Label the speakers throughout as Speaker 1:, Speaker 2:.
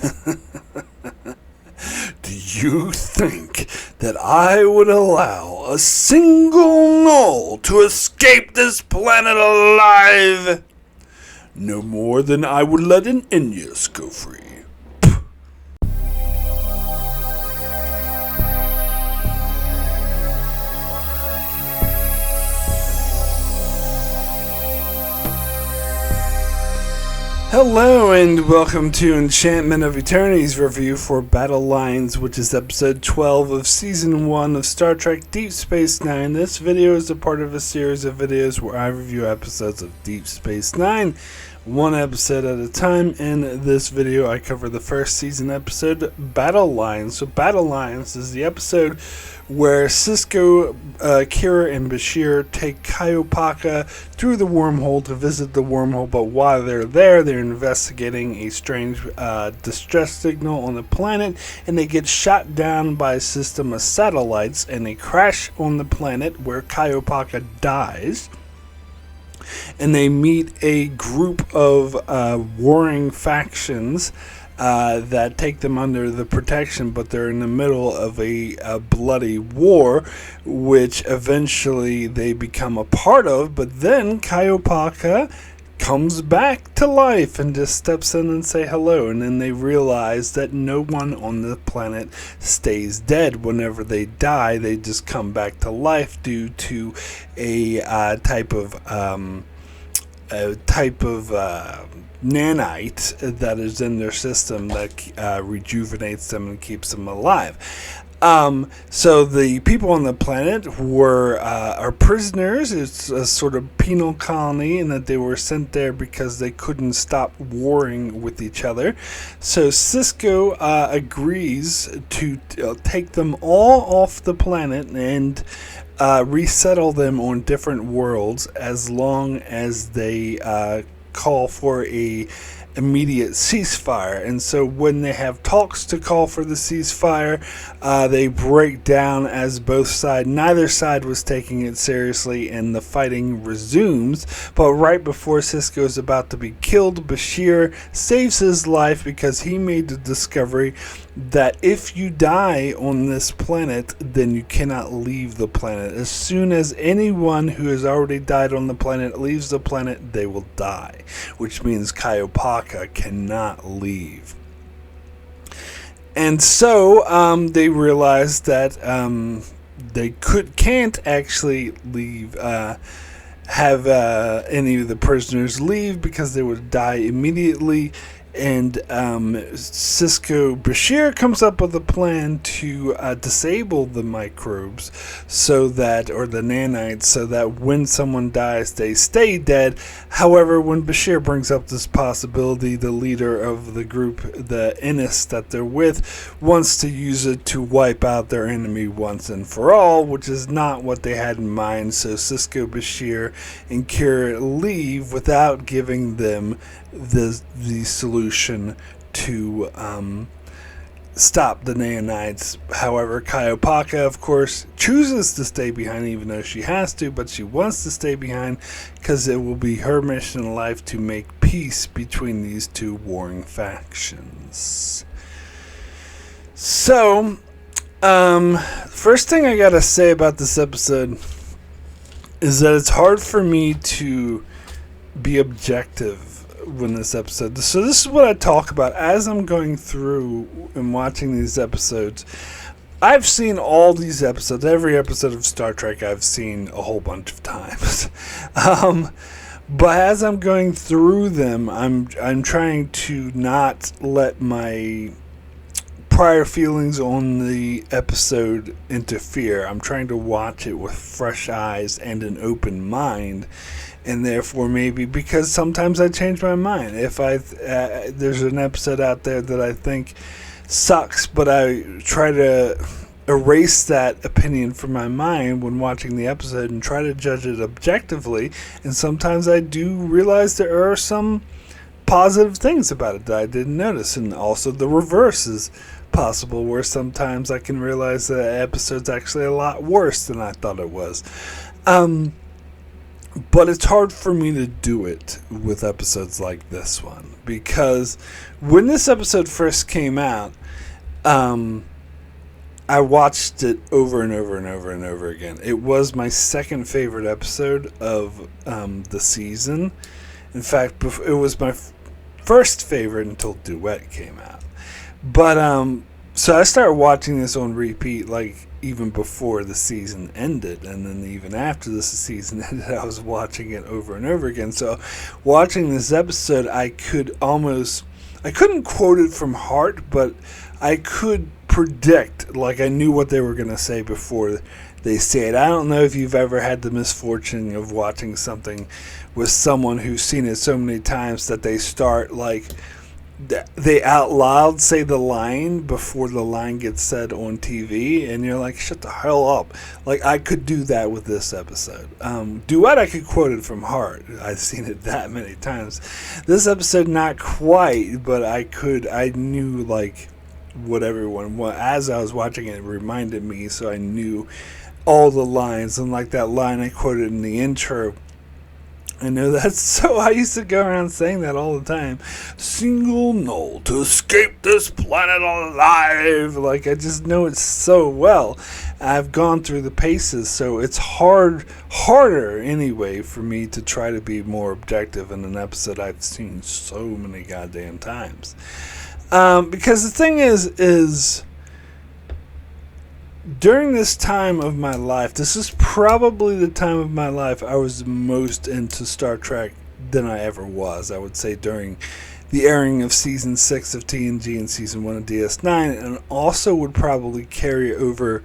Speaker 1: Do you think that I would allow a single Null to escape this planet alive? No more than I would let an Inyus go free. Hello and welcome to Enchantment of Eternity's review for Battle Lines, which is episode 12 of season 1 of Star Trek Deep Space Nine. This video is a part of a series of videos where I review episodes of Deep Space Nine, one episode at a time. In this video I cover the first season episode, Battle Lines. So Battle Lines is the episode where Sisko, Kira, and Bashir take Kaiopaka through the wormhole to visit the wormhole, but while they're there, they're investigating a strange distress signal on the planet, and they get shot down by a system of satellites, and they crash on the planet where Kaiopaka dies. And they meet a group of warring factions that take them under the protection, but they're in the middle of a bloody war, which eventually they become a part of. But then Kaiopaka comes back to life and just steps in and say hello, and then they realize that no one on the planet stays dead. Whenever they die, they just come back to life due to a type of nanite that is in their system that rejuvenates them and keeps them alive. So the people on the planet are prisoners. It's a sort of penal colony, and that they were sent there because they couldn't stop warring with each other. So Sisko agrees to take them all off the planet and resettle them on different worlds as long as they call for a immediate ceasefire. And so when they have talks to call for the ceasefire, they break down as neither side was taking it seriously, and the fighting resumes. But right before Sisko is about to be killed, Bashir saves his life because he made the discovery that if you die on this planet, then you cannot leave the planet. As soon as anyone who has already died on the planet leaves the planet, they will die, which means Kaiopaka cannot leave. And so they realized that they can't actually leave, have any of the prisoners leave, because they would die immediately. And Bashir comes up with a plan to disable the microbes or the nanites, so that when someone dies, they stay dead. However, when Bashir brings up this possibility, the leader of the group, the Inyus that they're with, wants to use it to wipe out their enemy once and for all, which is not what they had in mind. So Sisko, Bashir, and Kira leave without giving them the solution to stop the nanites. However, Kaiopaka, of course, chooses to stay behind, even though she has to, but she wants to stay behind because it will be her mission in life to make peace between these two warring factions. So, first thing I gotta say about this episode is that it's hard for me to be objective when this episode. So this is what I talk about as I'm going through and watching these episodes. I've seen all these episodes. Every episode of Star Trek I've seen a whole bunch of times. But as I'm going through them, I'm trying to not let my prior feelings on the episode interfere. I'm trying to watch it with fresh eyes and an open mind. And therefore, maybe, because sometimes I change my mind. If there's an episode out there that I think sucks, but I try to erase that opinion from my mind when watching the episode and try to judge it objectively. And sometimes I do realize there are some positive things about it that I didn't notice. And also the reverse is possible, where sometimes I can realize that the episode's actually a lot worse than I thought it was. But it's hard for me to do it with episodes like this one, because when this episode first came out, I watched it over and over and over and over again. It was my second favorite episode of the season. In fact, it was my first favorite until Duet came out. But so I started watching this on repeat, like even before the season ended, and then even after the season ended, I was watching it over and over again. So watching this episode, I couldn't quote it from heart, but I could predict, like I knew what they were going to say before they say it. I don't know if you've ever had the misfortune of watching something with someone who's seen it so many times that they start, like, they out loud say the line before the line gets said on TV, and you're like, shut the hell up. Like, I could do that with this episode. Duet, I could quote it from heart. I've seen it that many times. This episode, not quite, but I knew, like, what everyone was. As I was watching it reminded me, so I knew all the lines. And like that line I quoted in the intro, I know that's so. I used to go around saying that all the time. Single null to escape this planet alive. Like, I just know it so well. I've gone through the paces, so it's harder anyway for me to try to be more objective in an episode I've seen so many goddamn times. Because the thing is during this time of my life, this is probably the time of my life I was most into Star Trek than I ever was. I would say during the airing of Season 6 of TNG and Season 1 of DS9, and also would probably carry over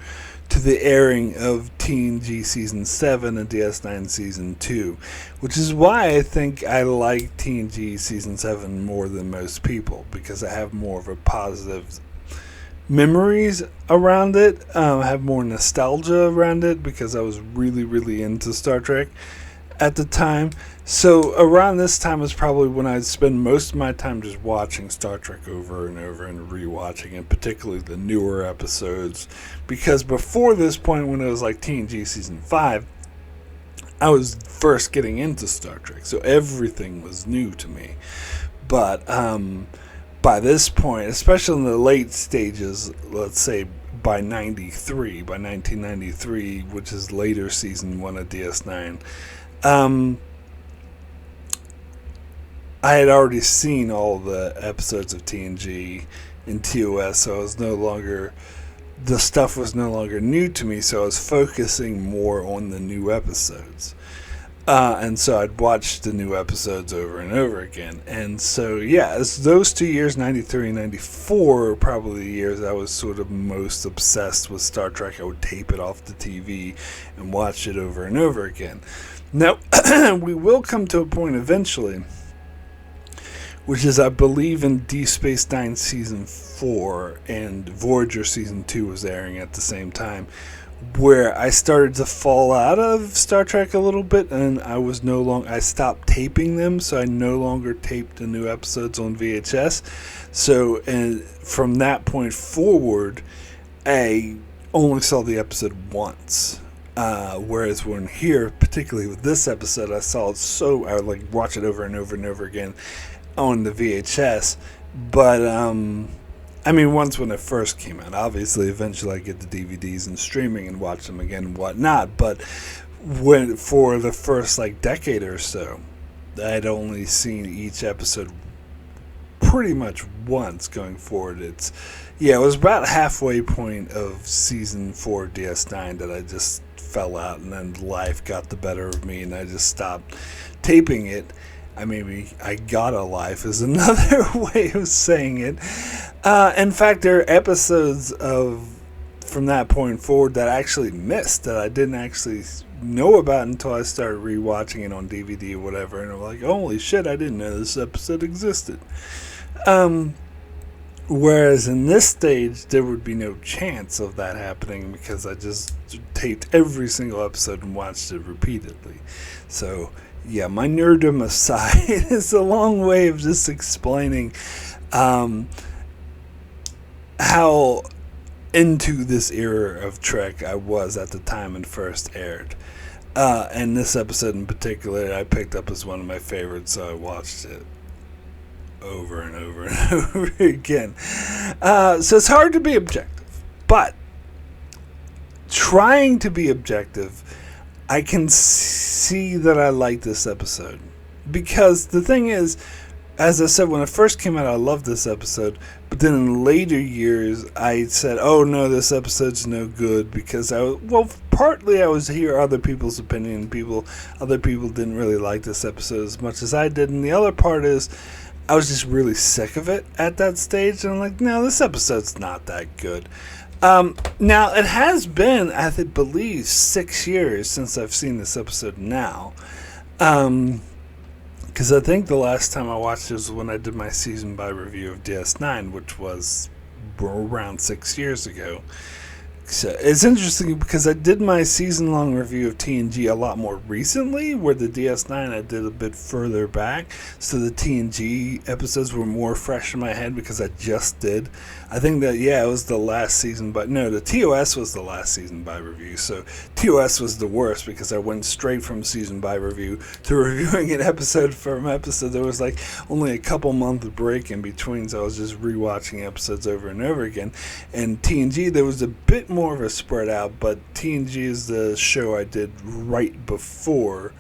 Speaker 1: to the airing of TNG Season 7 and DS9 Season 2, which is why I think I like TNG Season 7 more than most people, because I have more of a positive memories around it. I have more nostalgia around it because I was really, really into Star Trek at the time. So around this time is probably when I'd spend most of my time just watching Star Trek over and over and rewatching it, particularly the newer episodes. Because before this point, when it was like TNG Season 5, I was first getting into Star Trek, so everything was new to me. But by this point, especially in the late stages, let's say by 1993, which is later Season 1 of DS9, I had already seen all the episodes of TNG and TOS, so the stuff was no longer new to me, so I was focusing more on the new episodes. And so I'd watch the new episodes over and over again. And so, yeah, those 2 years, 93 and 94, are probably the years I was sort of most obsessed with Star Trek. I would tape it off the TV and watch it over and over again. Now, we will come to a point eventually, which is, I believe, in Deep Space Nine Season 4 and Voyager Season 2 was airing at the same time, where I started to fall out of Star Trek a little bit, and I stopped taping them, so I no longer taped the new episodes on VHS. So, and from that point forward, I only saw the episode once. Whereas when here, particularly with this episode, I would like watch it over and over and over again on the VHS. But I mean, once when it first came out. Obviously, eventually I get the DVDs and streaming and watch them again and whatnot. But for the first like decade or so, I'd only seen each episode pretty much once going forward. It was about halfway point of Season 4 DS9 that I just fell out, and then life got the better of me and I just stopped taping it. I got a life is another way of saying it. In fact, there are episodes from that point forward that I actually missed, that I didn't actually know about until I started rewatching it on DVD or whatever, and I'm like, holy shit, I didn't know this episode existed. Whereas in this stage, there would be no chance of that happening because I just taped every single episode and watched it repeatedly. So, yeah, my nerdom aside, it's a long way of just explaining how into this era of Trek I was at the time it first aired. And this episode in particular, I picked up as one of my favorites, so I watched it over and over and over again. So it's hard to be objective, but trying to be objective, I can see that I like this episode. Because the thing is, as I said, when it first came out, I loved this episode. But then in later years, I said, oh no, this episode's no good. Because partly I was hearing other people's opinion. Other people didn't really like this episode as much as I did. And the other part is, I was just really sick of it at that stage. And I'm like, no, this episode's not that good. Now, it has been, I believe, 6 years since I've seen this episode now. Because I think the last time I watched it was when I did my season by review of DS9, which was around 6 years ago. So it's interesting because I did my season-long review of TNG a lot more recently, where the DS9 I did a bit further back, so the TNG episodes were more fresh in my head because I just did. I think that, it was the last season, but no, the TOS was the last season by review, so TOS was the worst because I went straight from season by review to reviewing an episode from episode. There was like only a couple month break in between, so I was just rewatching episodes over and over again. And TNG, there was a bit more of a spread out, but TNG is the show I did right before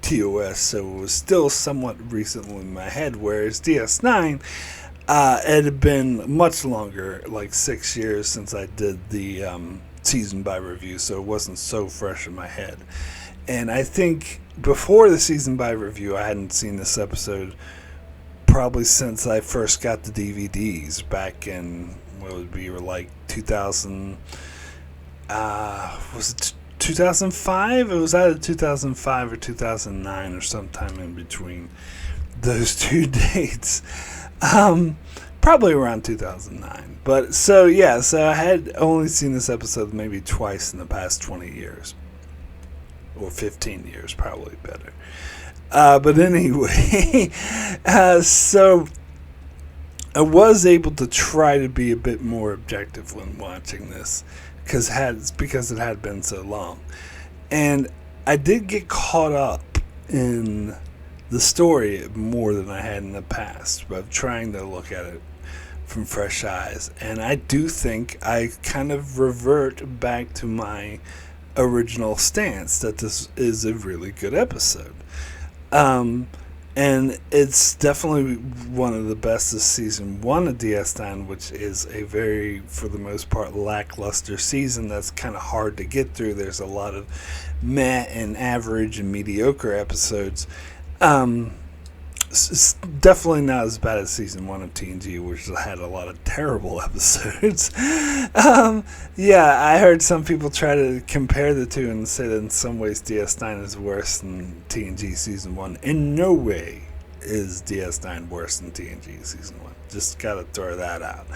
Speaker 1: TOS, so it was still somewhat recently in my head, whereas DS9, it had been much longer, like 6 years since I did the season by review, so it wasn't so fresh in my head. And I think before the season by review, I hadn't seen this episode probably since I first got the DVDs back in, what would be like 2000, was it 2005? It was either 2005 or 2009 or sometime in between those two dates. Probably around 2009. But so I had only seen this episode maybe twice in the past 20 years. Or 15 years, probably better. But anyway, so I was able to try to be a bit more objective when watching this because it had been so long. And I did get caught up in the story more than I had in the past, but trying to look at it from fresh eyes. And I do think I kind of revert back to my original stance that this is a really good episode. And it's definitely one of the best of season 1 of DS9, which is a very, for the most part, lackluster season that's kind of hard to get through. There's a lot of meh and average and mediocre episodes. It's definitely not as bad as season 1 of TNG, which had a lot of terrible episodes. I heard some people try to compare the two and say that in some ways DS9 is worse than TNG season 1. In no way is DS9 worse than TNG season 1. Just gotta throw that out.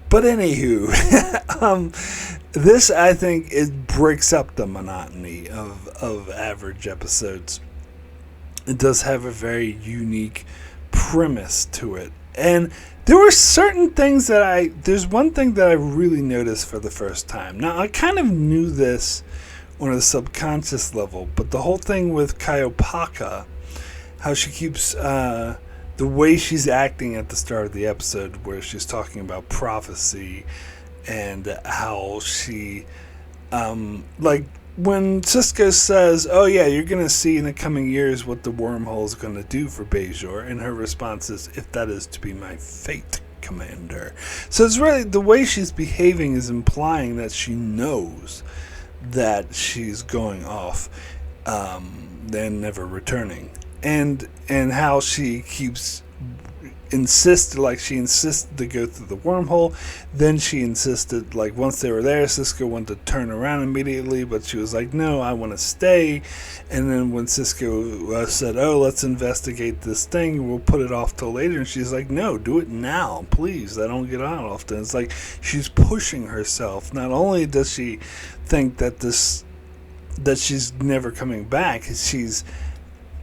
Speaker 1: But anywho, this, I think, it breaks up the monotony of average episodes. It does have a very unique premise to it. And there were certain things there's one thing that I really noticed for the first time. Now, I kind of knew this on a subconscious level, but the whole thing with Kaiopaka, how she keeps, the way she's acting at the start of the episode, where she's talking about prophecy and how she, when Sisko says, oh yeah, you're going to see in the coming years what the wormhole is going to do for Bajor, and her response is, if that is to be my fate, Commander. So it's really, the way she's behaving is implying that she knows that she's going off, then never returning. And how she keeps insisted to go through the wormhole. Then she insisted, like, once they were there, Sisko wanted to turn around immediately, but she was like, no, I want to stay. And then when Sisko said, oh, let's investigate this thing, we'll put it off till later, and she's like, no, do it now, please, I don't get on often. It's like she's pushing herself. Not only does she think that she's never coming back, she's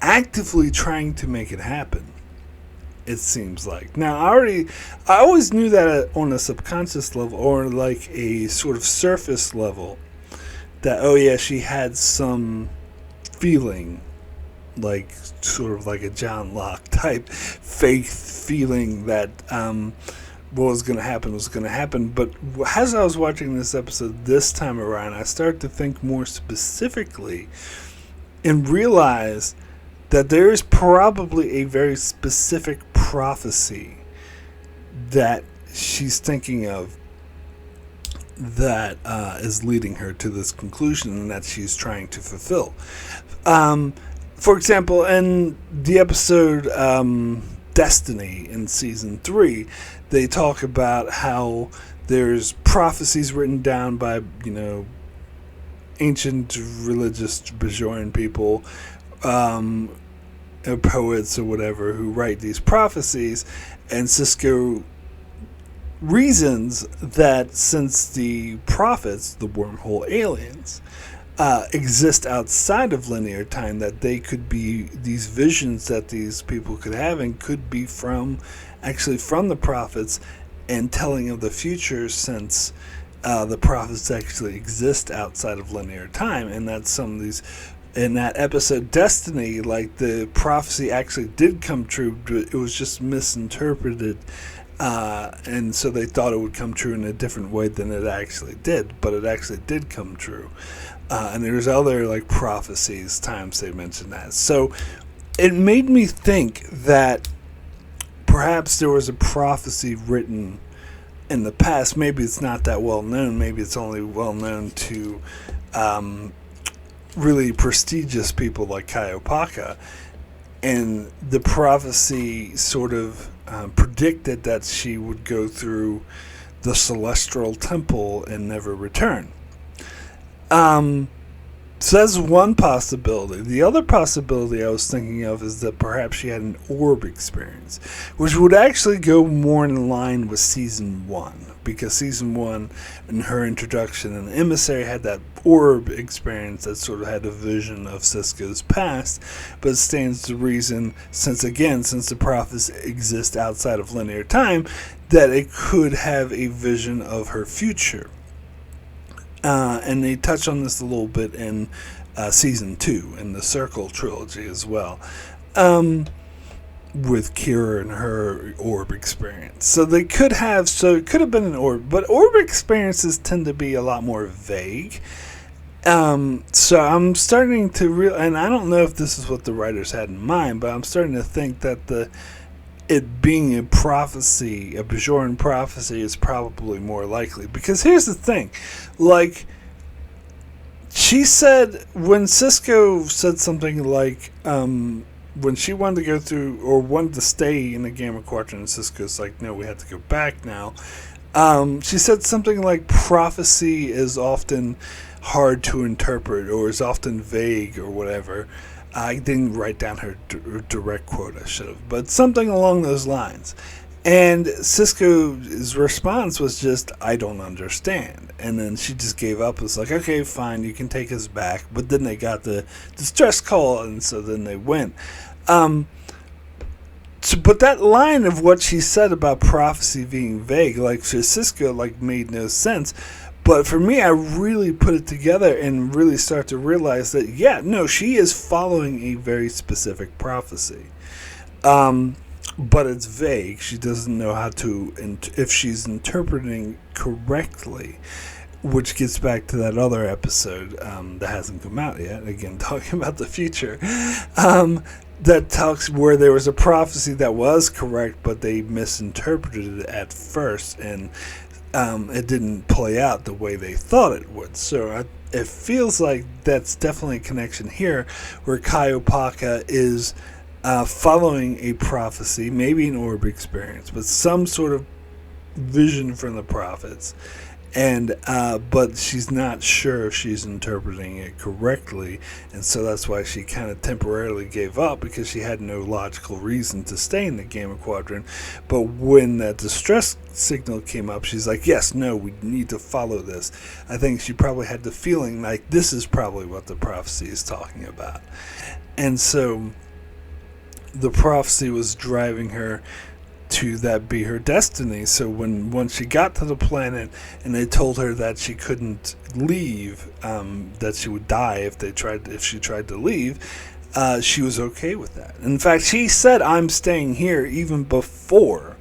Speaker 1: actively trying to make it happen, it seems like. Now, I always knew that on a subconscious level, or like a sort of surface level, that, oh yeah, she had some feeling, like sort of like a John Locke type faith feeling that what was going to happen was going to happen. But as I was watching this episode this time around, I started to think more specifically and realize that there is probably a very specific prophecy that she's thinking of that is leading her to this conclusion and that she's trying to fulfill. For example, in the episode Destiny in Season 3, they talk about how there's prophecies written down by, ancient religious Bajoran people, poets or whatever, who write these prophecies, and Sisko reasons that since the prophets, the wormhole aliens, exist outside of linear time, that they could be, these visions that these people could have and could be from the prophets and telling of the future, since the prophets actually exist outside of linear time. And that some of these, in that episode Destiny, like the prophecy actually did come true, but it was just misinterpreted, and so they thought it would come true in a different way than it actually did, but it actually did come true. And there's other like prophecies times they mentioned that. So it made me think that perhaps there was a prophecy written in the past. Maybe it's not that well known. Maybe it's only well known to really prestigious people like Kaiopaka. And the prophecy sort of predicted that she would go through the Celestial Temple and never return. So that's one possibility. The other possibility I was thinking of is that perhaps she had an orb experience, which would actually go more in line with Season 1, because Season 1, in her introduction, an emissary had that orb experience that sort of had a vision of Sisko's past, but it stands to reason, since the prophets exist outside of linear time, that it could have a vision of her future. And they touch on this a little bit in Season 2, in the Circle trilogy as well, with Kira and her orb experience. So it could have been an orb, but orb experiences tend to be a lot more vague. So I'm starting to and I don't know if this is what the writers had in mind, but I'm starting to think that it being a prophecy, a Bajoran prophecy, is probably more likely. Because here's the thing, like, she said, when Sisko said something like, when she wanted to go through, or wanted to stay in the Gamma Quadrant, and Sisko's like, no, we have to go back now, she said something like, prophecy is often hard to interpret, or is often vague, or whatever. I didn't write down her direct quote, I should have, but something along those lines. And Sisko's response was just, I don't understand. And then she just gave up. It was like, okay, fine, you can take us back. But then they got the distress call, and so then they went. But that line of what she said about prophecy being vague, like, for Sisko, like, made no sense. But for me, I really put it together and really start to realize that, yeah, no, she is following a very specific prophecy. But it's vague. She doesn't know how to, if she's interpreting correctly, which gets back to that other episode that hasn't come out yet, again, talking about the future, that talks where there was a prophecy that was correct, but they misinterpreted it at first, and it didn't play out the way they thought it would. So it feels like that's definitely a connection here, where Kaiopaka is following a prophecy, maybe an orb experience, but some sort of vision from the prophets, and but she's not sure if she's interpreting it correctly, and so that's why she kind of temporarily gave up, because she had no logical reason to stay in the Gamma Quadrant. But when that distress signal came up, she's like, yes, no, we need to follow this. I think she probably had the feeling like this is probably what the prophecy is talking about, and so the prophecy was driving her to that be her destiny. So once she got to the planet and they told her that she couldn't leave, that she would die if she tried to leave, she was okay with that. In fact, she said, "I'm staying here," even before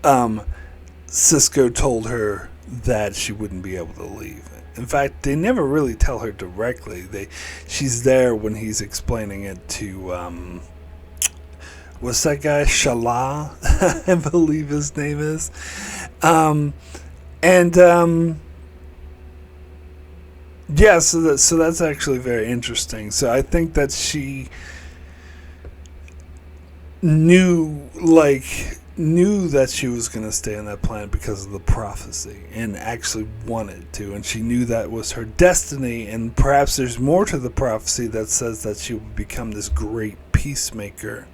Speaker 1: Sisko told her that she wouldn't be able to leave. In fact, they never really tell her directly. She's there when he's explaining it to what's that guy? Shala, I believe his name is. Yeah, so that's actually very interesting. So I think that she knew that she was going to stay on that planet because of the prophecy and actually wanted to, and she knew that was her destiny, and perhaps there's more to the prophecy that says that she would become this great peacemaker,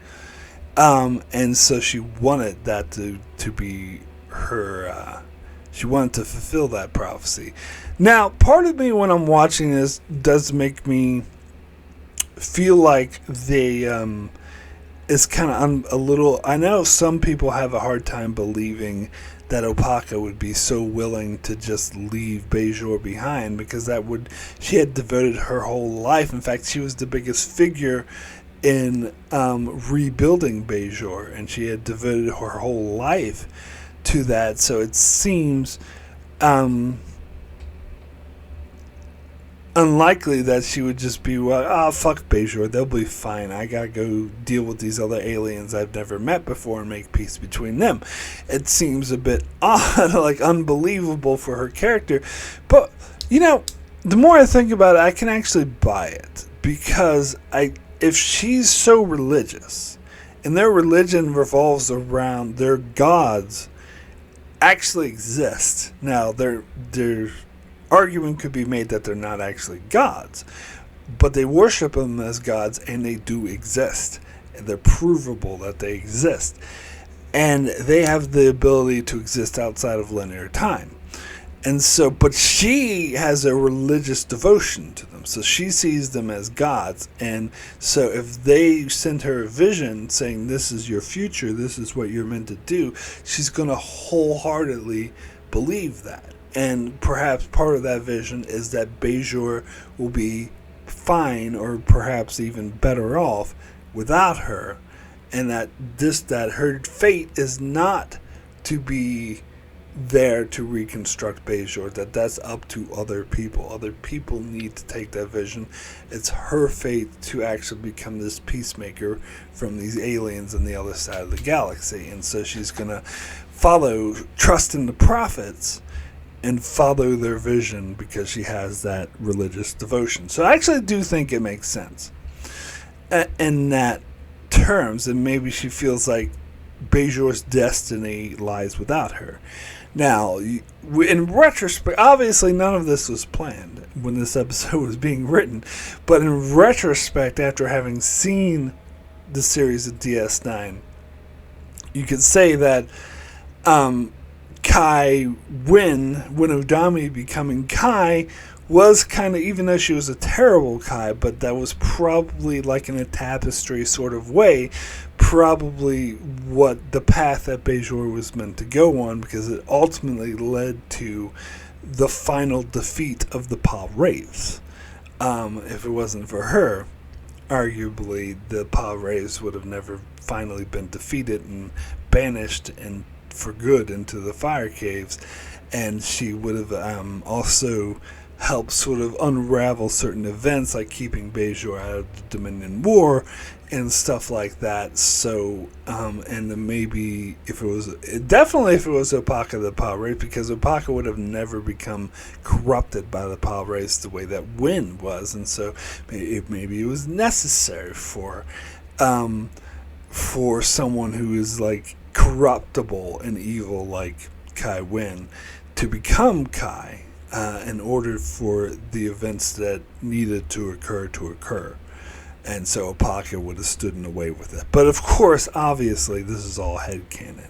Speaker 1: and so she wanted that to be her, she wanted to fulfill that prophecy. Now, part of me when I'm watching this does make me feel like they it's kind of a little. I know some people have a hard time believing that Opaka would be so willing to just leave Bajor behind, because she had devoted her whole life. In fact, she was the biggest figure in rebuilding Bajor, and she had devoted her whole life to that. So it seems unlikely that she would just be, well, fuck Bajor, they'll be fine. I gotta go deal with these other aliens I've never met before and make peace between them. It seems a bit odd, like unbelievable for her character. But, the more I think about it, I can actually buy it. Because if she's so religious, and their religion revolves around their gods actually exist. Now, their argument could be made that they're not actually gods, but they worship them as gods, and they do exist. And they're provable that they exist. And they have the ability to exist outside of linear time. And so, but she has a religious devotion to them. So she sees them as gods. And so if they send her a vision saying, this is your future, this is what you're meant to do, she's going to wholeheartedly believe that. And perhaps part of that vision is that Bajor will be fine, or perhaps even better off without her, and that her fate is not to be there to reconstruct Bajor, that's up to other people. Other people need to take that vision. It's her fate to actually become this peacemaker from these aliens on the other side of the galaxy. And so she's going to trust in the prophets, and follow their vision because she has that religious devotion. So I actually do think it makes sense in that terms, and maybe she feels like Bajor's destiny lies without her. Now, in retrospect, obviously none of this was planned when this episode was being written, but in retrospect, after having seen the series of DS9, you could say that Kai Winodami becoming Kai was kind of, even though she was a terrible Kai, but that was probably like in a tapestry sort of way, probably what the path that Bajor was meant to go on, because it ultimately led to the final defeat of the Pah-wraiths. If it wasn't for her, arguably the Pah-wraiths would have never finally been defeated and banished and for good into the fire caves, and she would have also helped sort of unravel certain events, like keeping Bajor out of the Dominion War and stuff like that. So and then maybe if it was Opaka the Pah-wraith, because Opaka would have never become corrupted by the Pah-wraiths the way that Wynn was, and so maybe it was necessary for someone who is like corruptible and evil like Kai Wynn to become Kai in order for the events that needed to occur. And so Apaka would have stood in the way with it. But of course, obviously, this is all headcanon.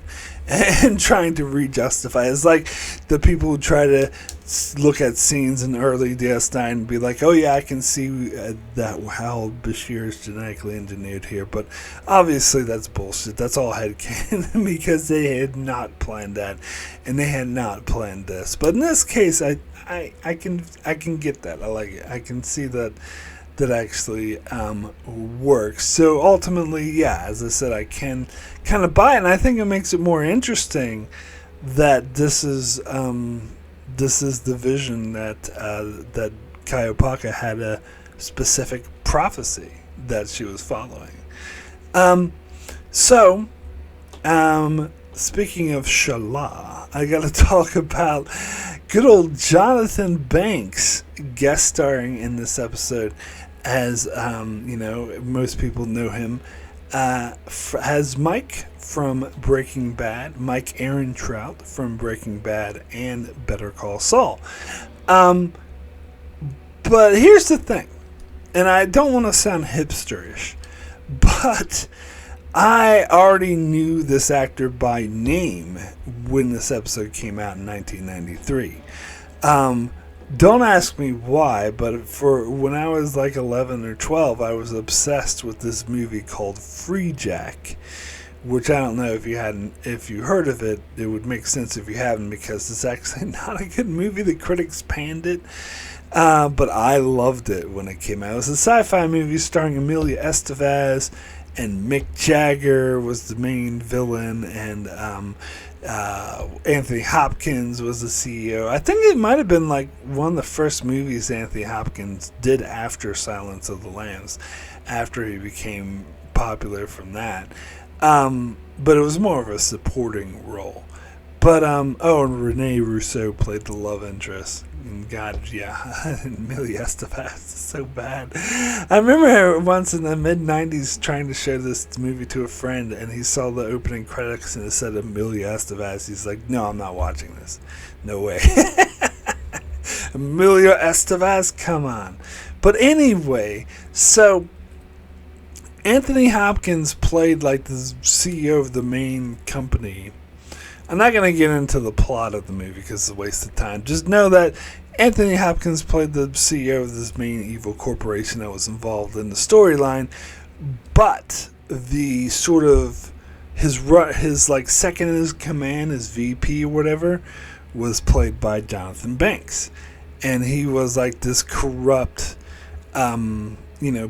Speaker 1: And trying to re-justify. It's like the people who try to look at scenes in early DS9 and be like, oh yeah, I can see that how Bashir is genetically engineered here. But obviously that's bullshit. That's all headcanon because they had not planned that. And they had not planned this. But in this case, I can get that. I like it. I can see that actually works. So ultimately, yeah, as I said, I can kind of buy it, and I think it makes it more interesting that this is the vision that that Kai Opaka had a specific prophecy that she was following. Speaking of Shala, I got to talk about good old Jonathan Banks guest starring in this episode. As most people know him as Mike from Breaking Bad, Mike Ehrmantraut from Breaking Bad and Better Call Saul. But here's the thing, and I don't want to sound hipsterish, but I already knew this actor by name when this episode came out in 1993. Don't ask me why, but for when I was like 11 or 12, I was obsessed with this movie called Freejack, which I don't know if you heard of it. It would make sense if you haven't, because it's actually not a good movie. The critics panned it, but I loved it when it came out. It was a sci-fi movie starring Emilio Estevez, and Mick Jagger was the main villain, and Anthony Hopkins was the CEO. I think it might have been like one of the first movies Anthony Hopkins did after Silence of the Lambs, after he became popular from that. But it was more of a supporting role. But, and Rene Russo played the love interest. And God, yeah, Emilio Estevez is so bad. I remember once in the mid-90s trying to show this movie to a friend, and he saw the opening credits and it said Emilio Estevez. He's like, no, I'm not watching this. No way. Emilio Estevez, come on. But anyway, so Anthony Hopkins played like the CEO of the main company. I'm not going to get into the plot of the movie because it's a waste of time. Just know that Anthony Hopkins played the CEO of this main evil corporation that was involved in the storyline, but the sort of his like second in his command, his VP or whatever, was played by Jonathan Banks, and he was like this corrupt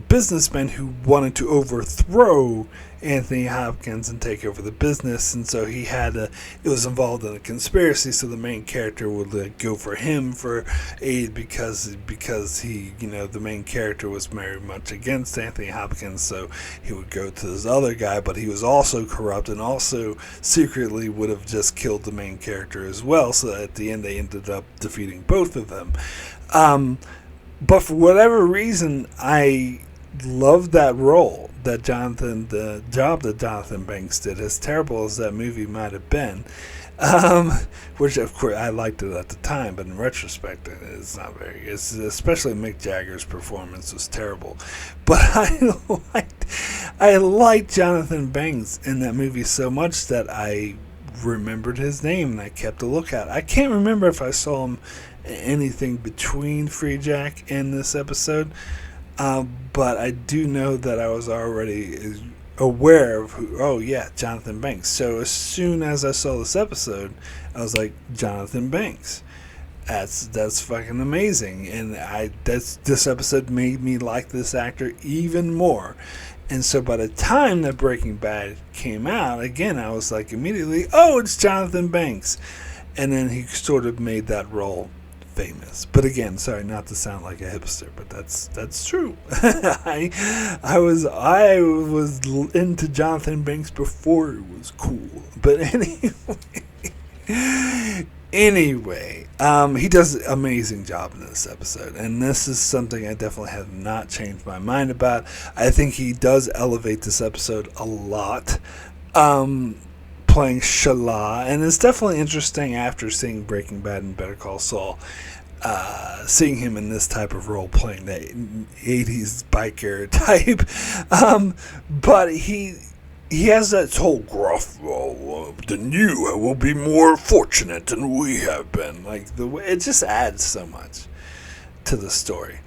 Speaker 1: businessman who wanted to overthrow Anthony Hopkins and take over the business, and so it was involved in a conspiracy, so the main character would go for him for aid because he, the main character was very much against Anthony Hopkins, so he would go to this other guy, but he was also corrupt and also secretly would have just killed the main character as well, so at the end they ended up defeating both of them. But for whatever reason, I loved that role the job that Jonathan Banks did, as terrible as that movie might have been, which of course I liked it at the time, but in retrospect it's not very good. Especially Mick Jagger's performance was terrible, but I liked Jonathan Banks in that movie so much that I remembered his name and I kept a lookout. I can't remember if I saw him anything between Freejack and this episode, but I do know that I was already aware of Jonathan Banks. So as soon as I saw this episode, I was like, Jonathan Banks, that's fucking amazing, and this episode made me like this actor even more. And so by the time that Breaking Bad came out, again, I was like immediately, oh, it's Jonathan Banks, and then he sort of made that role famous. But again, sorry not to sound like a hipster, but that's true. I was into Jonathan Banks before it was cool. But anyway, he does an amazing job in this episode, and this is something I definitely have not changed my mind about. I think he does elevate this episode a lot, playing Shala, and it's definitely interesting after seeing Breaking Bad and Better Call Saul. seeing him in this type of role, playing the 80s biker type. But he has that whole gruff, then you will be more fortunate than we have been. Like, the way it just adds so much to the story.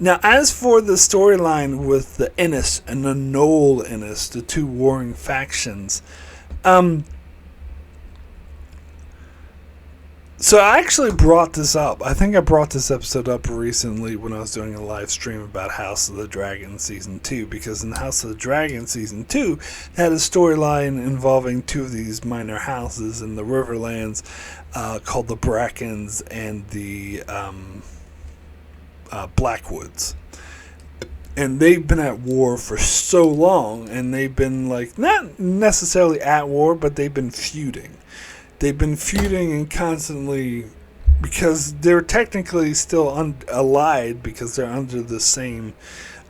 Speaker 1: Now, as for the storyline with the Innis and the Noel Innis, the two warring factions, so I actually brought this up. I think I brought this episode up recently when I was doing a live stream about House of the Dragon Season 2, because in House of the Dragon Season 2, it had a storyline involving two of these minor houses in the Riverlands called the Brackens and the Blackwoods. And they've been at war for so long, and they've been, like, not necessarily at war, but they've been feuding. They've been feuding and constantly, because they're technically still allied because they're under the same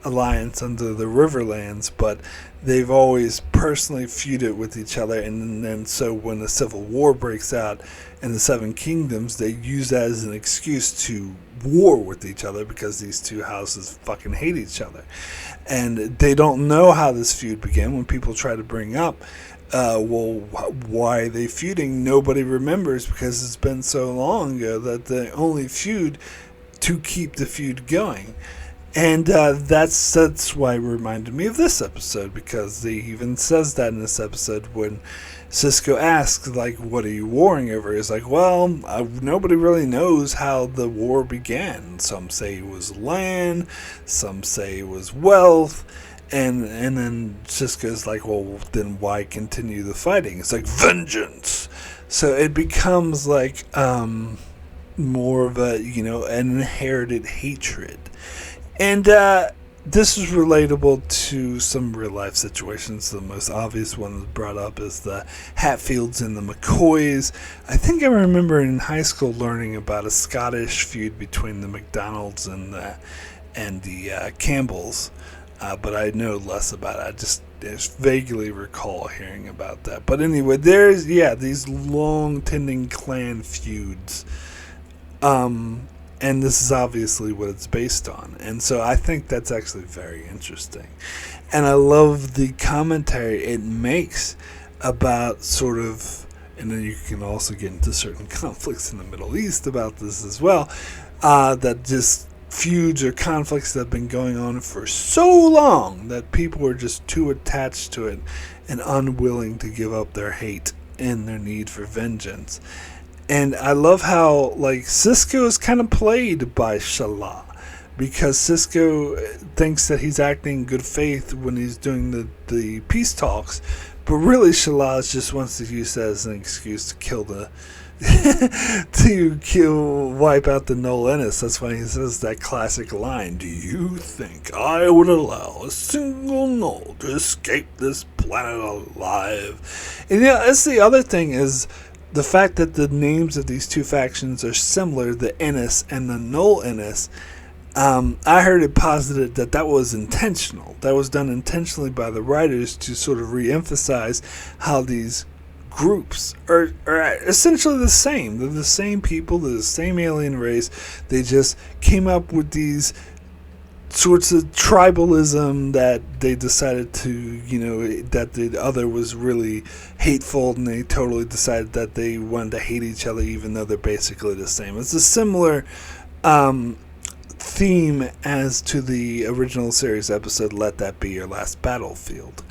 Speaker 1: alliance under the Riverlands, but they've always personally feuded with each other, and then so when the Civil War breaks out in the Seven Kingdoms, they use that as an excuse to war with each other because these two houses fucking hate each other. And they don't know how this feud began. When people try to bring up why are they feuding? Nobody remembers because it's been so long ago that they only feud to keep the feud going. And that's why it reminded me of this episode, because he even says that in this episode when Sisko asks, like, what are you warring over? He's like, well, nobody really knows how the war began. Some say it was land, some say it was wealth. And then Sisko's like, well, then why continue the fighting? It's like, vengeance! So it becomes like more of a, an inherited hatred. And this is relatable to some real-life situations. The most obvious one brought up is the Hatfields and the McCoys. I think I remember in high school learning about a Scottish feud between the McDonalds and the Campbells. But I know less about it. I just vaguely recall hearing about that. But anyway, there's, these long-tending clan feuds. And this is obviously what it's based on. And so I think that's actually very interesting. And I love the commentary it makes about sort of, and then you can also get into certain conflicts in the Middle East about this as well, that just feuds or conflicts that have been going on for so long that people are just too attached to it and unwilling to give up their hate and their need for vengeance. And I love how, like, Sisko is kind of played by Shala, because Sisko thinks that he's acting in good faith when he's doing the peace talks, but really Shala just wants to use that as an excuse to kill wipe out the Noel Innis. That's why he says that classic line, do you think I would allow a single Noel to escape this planet alive? And that's the other thing, is the fact that the names of these two factions are similar, the Innis and the Noel Innis. I heard it posited that was intentional. That was done intentionally by the writers to sort of re-emphasize how these groups are essentially the same. They're the same people, they're the same alien race. They just came up with these sorts of tribalism that they decided to, that the other was really hateful, and they totally decided that they wanted to hate each other even though they're basically the same. It's a similar theme as to the original series episode, Let That Be Your Last Battlefield.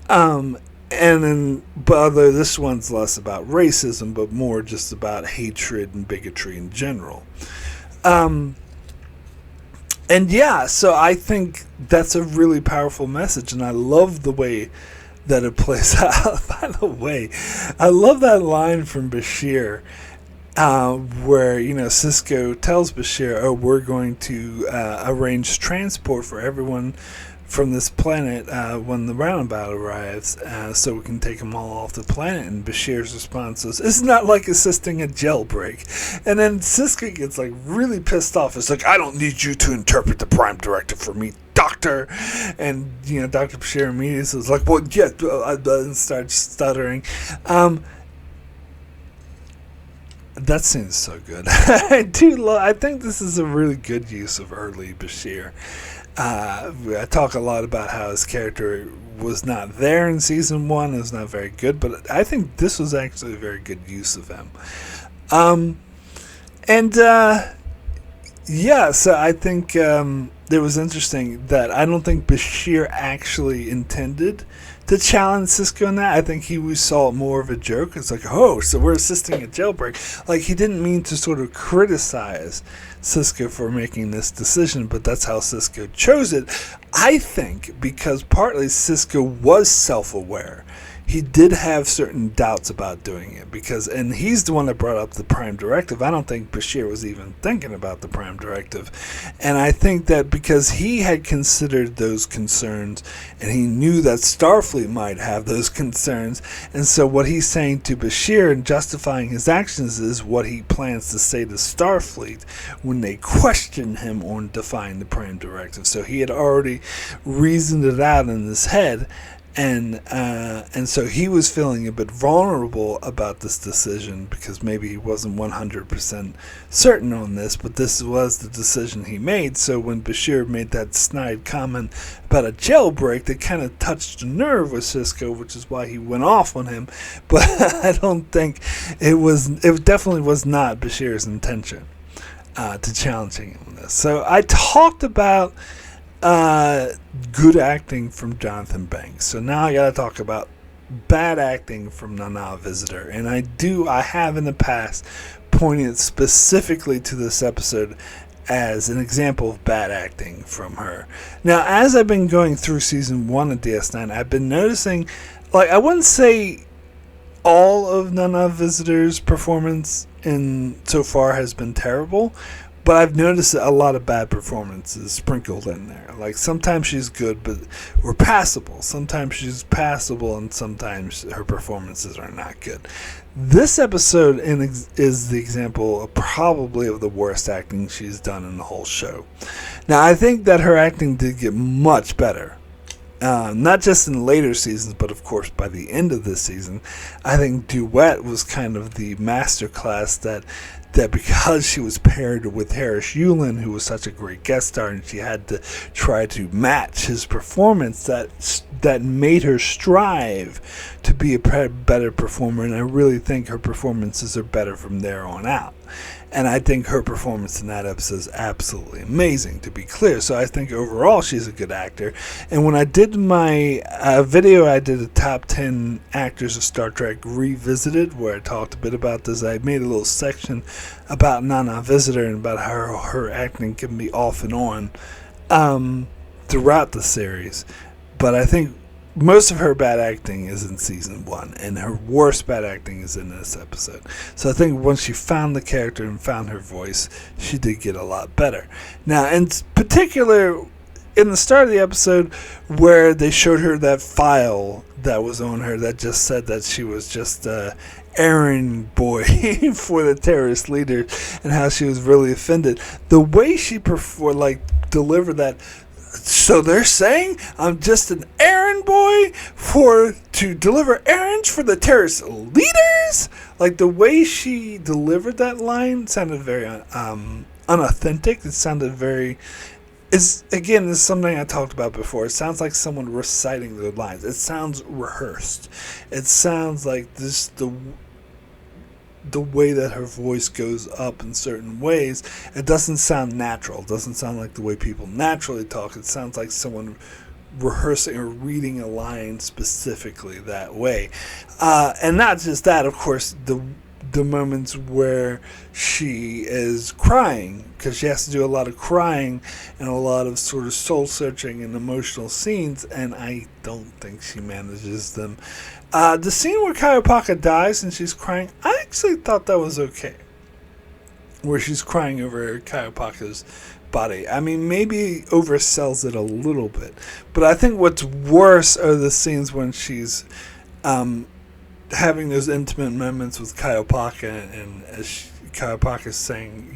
Speaker 1: And then, but this one's less about racism, but more just about hatred and bigotry in general. And so I think that's a really powerful message, and I love the way that it plays out. By the way, I love that line from Bashir, where, Sisko tells Bashir, we're going to arrange transport for everyone from this planet when the roundabout arrives, so we can take them all off the planet. And Bashir's response is, it's not like assisting a jailbreak. And then Sisko gets like really pissed off. It's like, I don't need you to interpret the Prime Directive for me, Doctor. And Dr. Bashir immediately is like, well, yeah, and starts stuttering. That scene's so good. I think this is a really good use of early Bashir. I talk a lot about how his character was not there in season one. It was not very good, but I think this was actually a very good use of him. So I think it was interesting that I don't think Bashir actually intended to challenge Sisko in that. I think he saw it more of a joke. It's like, oh, so we're assisting a jailbreak. Like, he didn't mean to sort of criticize Sisko for making this decision, but that's how Sisko chose it. I think because partly Sisko was self-aware. He did have certain doubts about doing it and he's the one that brought up the Prime Directive. I don't think Bashir was even thinking about the Prime Directive. And I think that because he had considered those concerns and he knew that Starfleet might have those concerns, and so what he's saying to Bashir and justifying his actions is what he plans to say to Starfleet when they question him on defying the Prime Directive. So he had already reasoned it out in his head. And so he was feeling a bit vulnerable about this decision because maybe he wasn't 100% certain on this, but this was the decision he made. So when Bashir made that snide comment about a jailbreak, that kind of touched a nerve with Sisko, which is why he went off on him. But I don't think it definitely was not Bashir's intention to challenging him on this. So I talked about good acting from Jonathan Banks. So now I gotta talk about bad acting from Nana Visitor. And I have in the past pointed specifically to this episode as an example of bad acting from her. Now, as I've been going through season 1 of DS9, I've been noticing, like, I wouldn't say all of Nana Visitor's performance so far has been terrible, but I've noticed a lot of bad performances sprinkled in there. Like, sometimes she's good, or passable. Sometimes she's passable, and sometimes her performances are not good. This episode is the example of probably of the worst acting she's done in the whole show. Now, I think that her acting did get much better. Not just in later seasons, but of course by the end of this season. I think Duet was kind of the masterclass that because she was paired with Harris Yulin, who was such a great guest star, and she had to try to match his performance, that made her strive to be a better performer, and I really think her performances are better from there on out. And I think her performance in that episode is absolutely amazing, to be clear. So I think overall she's a good actor. And when I did my video, I did a top 10 actors of Star Trek Revisited, where I talked a bit about this. I made a little section about Nana Visitor and about how her acting can be off and on throughout the series. But I think most of her bad acting is in season 1, and her worst bad acting is in this episode. So I think once she found the character and found her voice, she did get a lot better. Now, in particular, in the start of the episode, where they showed her that file that was on her that just said that she was just a errand boy for the terrorist leader, and how she was really offended, the way she delivered that. So they're saying I'm just an errand boy to deliver errands for the terrorist leaders? Like, the way she delivered that line sounded very unauthentic. It sounded very... This is something I talked about before. It sounds like someone reciting the lines. It sounds rehearsed. It sounds like the way that her voice goes up in certain ways, it doesn't sound natural. It doesn't sound like the way people naturally talk. It sounds like someone rehearsing or reading a line specifically that way. And not just that, of course, the moments where she is crying, because she has to do a lot of crying and a lot of sort of soul-searching and emotional scenes, and I don't think she manages them. The scene where Kaiopaka dies and she's crying, I actually thought that was okay. Where she's crying over Kaiopaka's body. I mean, maybe oversells it a little bit, but I think what's worse are the scenes when she's having those intimate moments with Kaiopaka, and as Kaiopaka's saying,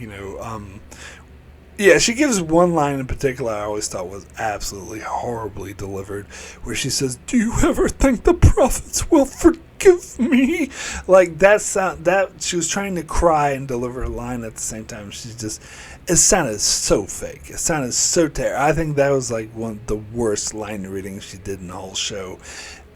Speaker 1: she gives one line in particular I always thought was absolutely horribly delivered, where she says, "Do you ever think the prophets will forgive forgive me. Like that sound, that she was trying to cry and deliver a line at the same time. It sounded so fake. It sounded so terrible. I think that was like one of the worst line readings she did in the whole show.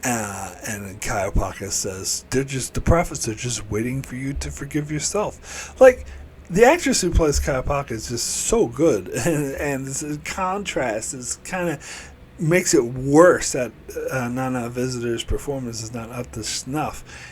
Speaker 1: And Kai Opaka says, the prophets are just waiting for you to forgive yourself. Like, the actress who plays Kai Opaka is just so good. And this contrast is kind of makes it worse that Nana Visitor's performance is not up to snuff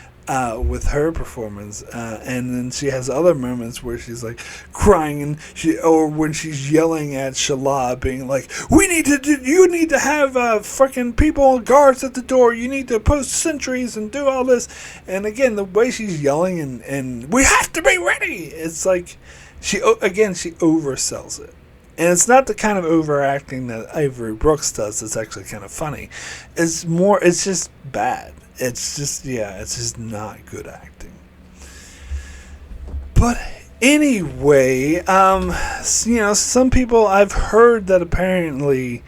Speaker 1: with her performance. And then she has other moments where she's like crying, or when she's yelling at Shala, being like, you need to have freaking people, guards at the door, you need to post sentries and do all this. And again, the way she's yelling and we have to be ready, it's like she oversells it. And it's not the kind of overacting that Avery Brooks does. It's actually kind of funny. It's just bad. It's just not good acting. But anyway, some people, I've heard that apparently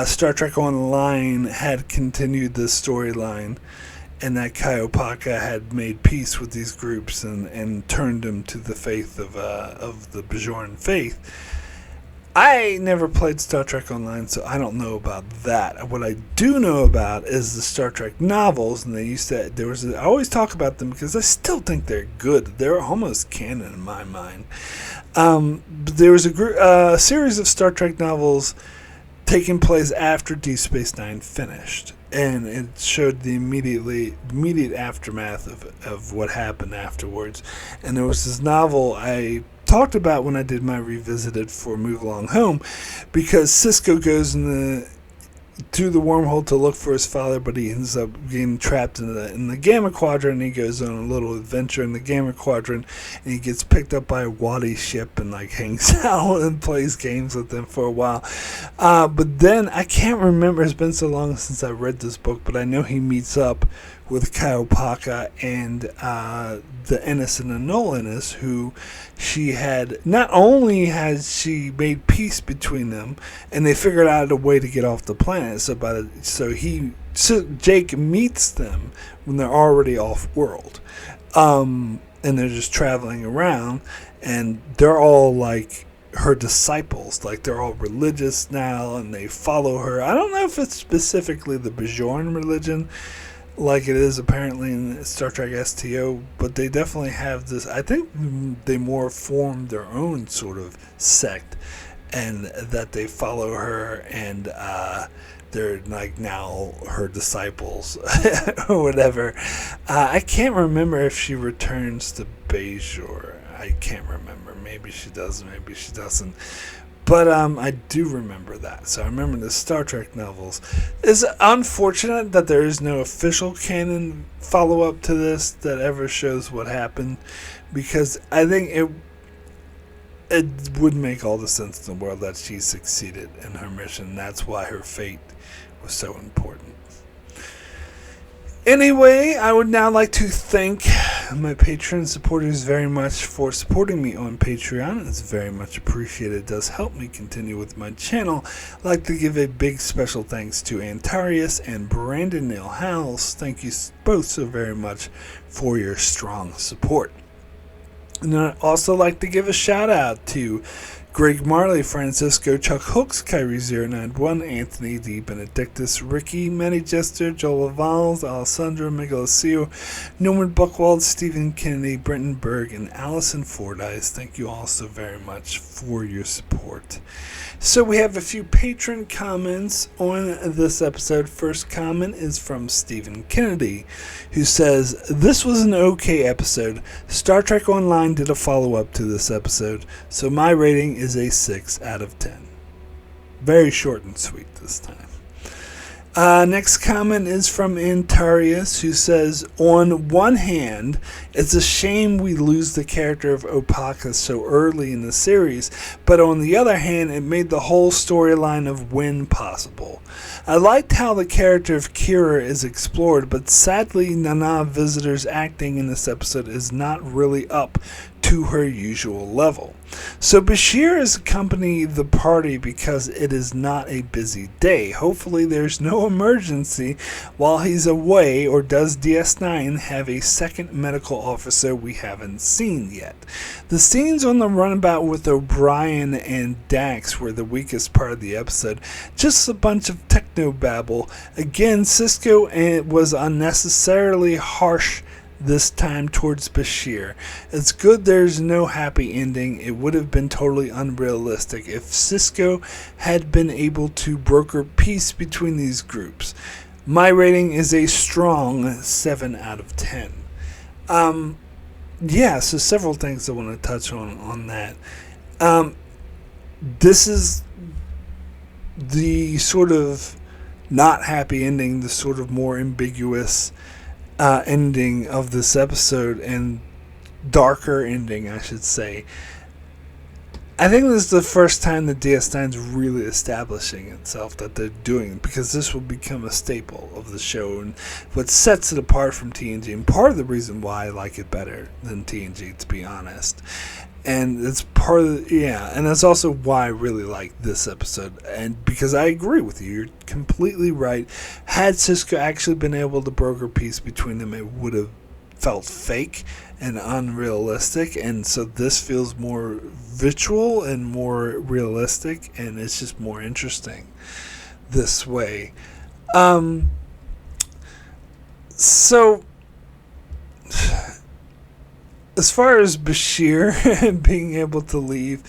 Speaker 1: Star Trek Online had continued this storyline, and that Kai Opaka had made peace with these groups and turned them to the faith of the Bajoran faith. I never played Star Trek Online, so I don't know about that. What I do know about is the Star Trek novels, and I always talk about them because I still think they're good. They're almost canon in my mind. But there was a series of Star Trek novels taking place after Deep Space Nine finished, and it showed the immediate aftermath of what happened afterwards. And there was this novel I talked about when I did my Revisited for Move Along Home, because Sisko goes through the wormhole to look for his father, but he ends up getting trapped in the Gamma Quadrant, and he goes on a little adventure in the Gamma Quadrant, and he gets picked up by a Wadi ship and like hangs out and plays games with them for a while. But then I can't remember, it's been so long since I read this book, but I know he meets up with Kai Opaka and the Ennis and the Null Ennis, who she had, not only has she made peace between them, and they figured out a way to get off the planet. So Jake meets them when they're already off world, and they're just traveling around, and they're all like her disciples, like they're all religious now, and they follow her. I don't know if it's specifically the Bajoran religion, like it is apparently in Star Trek STO, but they definitely have this. I think they more formed their own sort of sect, and that they follow her, and they're like now her disciples or whatever. I can't remember if she returns to Bajor. I can't remember. Maybe she does, maybe she doesn't. But I do remember that. So I remember the Star Trek novels. It's unfortunate that there is no official canon follow-up to this that ever shows what happened, because I think it would make all the sense in the world that she succeeded in her mission. That's why her fate was so important. Anyway, I would now like to thank my Patreon supporters very much for supporting me on Patreon. It's very much appreciated. It does help me continue with my channel. I'd like to give a big special thanks to Antarius and Brandon Neil Howells. Thank you both so very much for your strong support. And I'd also like to give a shout out to Greg Marley, Francisco, Chuck Hooks, Kyrie091, Anthony D. Benedictus, Ricky, Manny Jester, Joel Valls, Alessandro Miguelcio, Norman Buchwald, Stephen Kennedy, Brenton Berg, and Allison Fordyce. Thank you all so very much for your support. So we have a few patron comments on this episode. First comment is from Stephen Kennedy, who says, "This was an okay episode. Star Trek Online did a follow-up to this episode, so my rating is a 6 out of 10. Very short and sweet this time. Next comment is from Antarius, who says, "On one hand, it's a shame we lose the character of Opaka so early in the series, but on the other hand, it made the whole storyline of Wynn possible. I liked how the character of Kira is explored, but sadly Nana Visitor's acting in this episode is not really up to her usual level. So Bashir is accompanying the party because it is not a busy day. Hopefully there's no emergency while he's away, or does DS9 have a second medical officer we haven't seen yet? The scenes on the runabout with O'Brien and Dax were the weakest part of the episode. Just a bunch of technobabble. Again, Sisko was unnecessarily harsh this time towards Bashir. It's good there's no happy ending. It would have been totally unrealistic if Sisko had been able to broker peace between these groups. My rating is a strong 7 out of 10. So several things I want to touch on that. This is the sort of not happy ending, the sort of more ambiguous ending of this episode, and darker ending, I should say. I think this is the first time that DS9 is really establishing itself that they're doing, because this will become a staple of the show and what sets it apart from TNG, and part of the reason why I like it better than TNG, to be honest. And it's part of and that's also why I really like this episode. And because I agree with you, you're completely right. Had Sisko actually been able to broker peace between them, it would have felt fake and unrealistic. And so this feels more virtual and more realistic, and it's just more interesting this way. So as far as Bashir being able to leave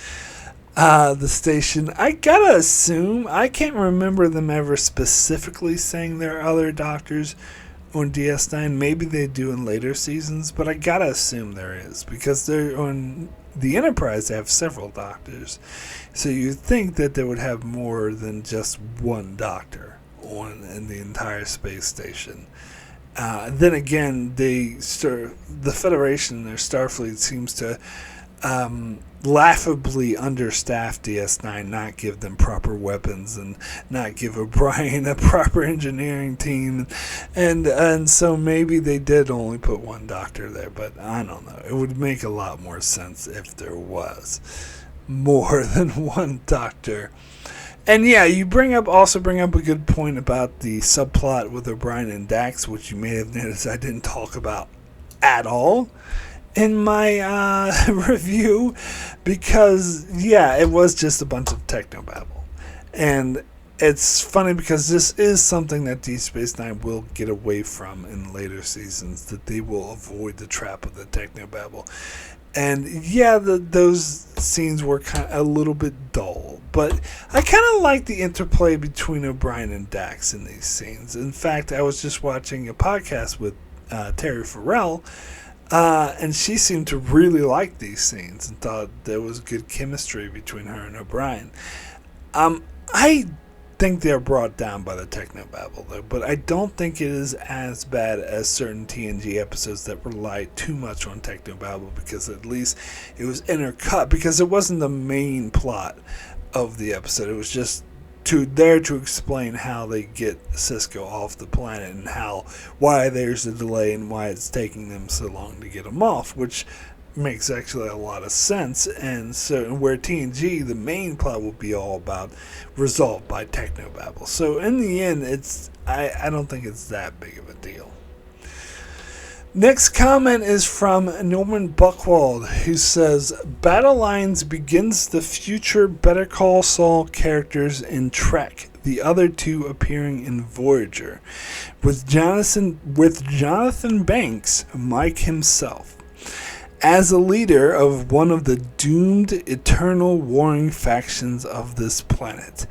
Speaker 1: the station, I gotta assume, I can't remember them ever specifically saying there are other doctors on DS9. Maybe they do in later seasons, but I gotta assume there is, because they're on the Enterprise. They have several doctors, so you'd think that they would have more than just one doctor in the entire space station. Then again, the Federation, their Starfleet, seems to laughably understaff DS9, not give them proper weapons, and not give O'Brien a proper engineering team, and so maybe they did only put one doctor there, but I don't know. It would make a lot more sense if there was more than one doctor. And yeah, you also bring up a good point about the subplot with O'Brien and Dax, which you may have noticed I didn't talk about at all in my review, because it was just a bunch of technobabble. And it's funny because this is something that Deep Space Nine will get away from in later seasons, that they will avoid the trap of the technobabble. And those scenes were kind of a little bit dull, but I kind of like the interplay between O'Brien and Dax in these scenes. In fact, I was just watching a podcast with Terry Farrell, and she seemed to really like these scenes and thought there was good chemistry between her and O'Brien. I think they're brought down by the technobabble, though, but I don't think it is as bad as certain TNG episodes that rely too much on technobabble, because at least it was intercut, because it wasn't the main plot of the episode. It was just to explain how they get Sisko off the planet, and why there's a delay and why it's taking them so long to get him off, which makes actually a lot of sense. And so where TNG, the main plot will be all about resolved by technobabble. So in the end, I don't think it's that big of a deal. Next comment is from Norman Buchwald, who says, Battle Lines begins the future Better Call Saul characters in Trek, the other two appearing in Voyager, with Jonathan Banks, Mike himself, as a leader of one of the doomed eternal warring factions of this planet.